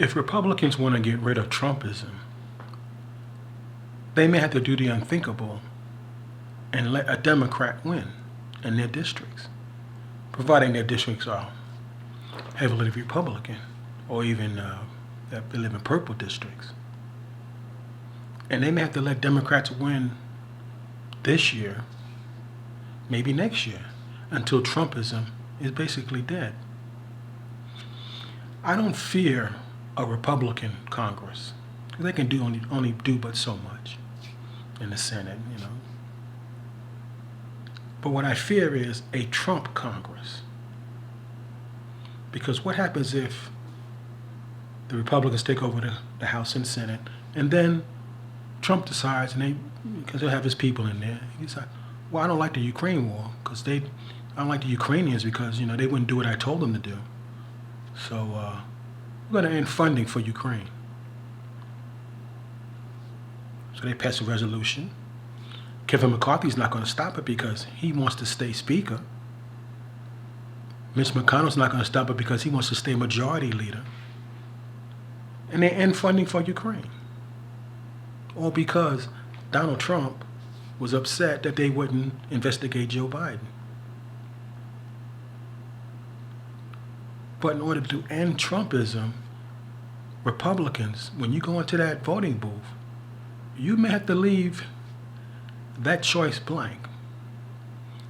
If Republicans want to get rid of Trumpism, they may have to do the unthinkable and let a Democrat win in their districts, providing their districts are heavily Republican or even that they live in purple districts. And they may have to let Democrats win this year, maybe next year, until Trumpism is basically dead. I don't fear a Republican Congress. They can do only do but so much in the Senate, you know. But what I fear is a Trump Congress. Because what happens if the Republicans take over the House and Senate, and then Trump decides, because he'll have his people in there, he decides, well, I don't like the Ukraine war, because I don't like the Ukrainians because, you know, they wouldn't do what I told them to do. So we're going to end funding for Ukraine. So they pass a resolution. Kevin McCarthy's not going to stop it because he wants to stay Speaker. Mitch McConnell's not going to stop it because he wants to stay Majority Leader. And they end funding for Ukraine. All because Donald Trump was upset that they wouldn't investigate Joe Biden. But in order to end Trumpism, Republicans, when you go into that voting booth, you may have to leave that choice blank.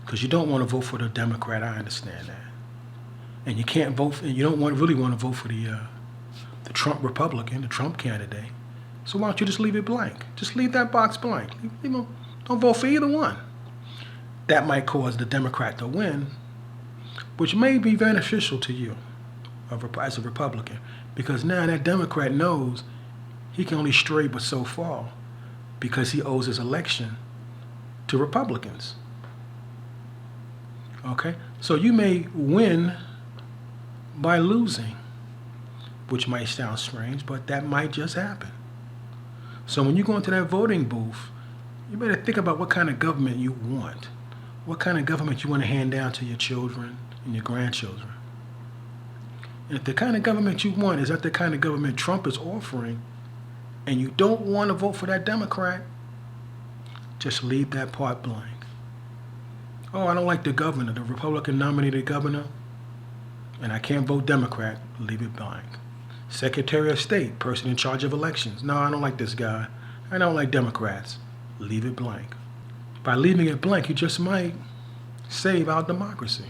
Because you don't want to vote for the Democrat, I understand that. And you can't vote, and you don't really want to vote for the Trump Republican, the Trump candidate. So why don't you just leave it blank? Just leave that box blank. Don't vote for either one. That might cause the Democrat to win, which may be beneficial to you as a Republican, because now that Democrat knows he can only stray but so far because he owes his election to Republicans. Okay? So you may win by losing, which might sound strange, but that might just happen. So when you go into that voting booth, you better think about what kind of government you want. What kind of government you want to hand down to your children and your grandchildren. And if the kind of government you want is not the kind of government Trump is offering, and you don't want to vote for that Democrat, just leave that part blank. Oh, I don't like the governor, the Republican nominated governor, and I can't vote Democrat, leave it blank. Secretary of State, person in charge of elections. No, I don't like this guy. I don't like Democrats. Leave it blank. By leaving it blank, you just might save our democracy.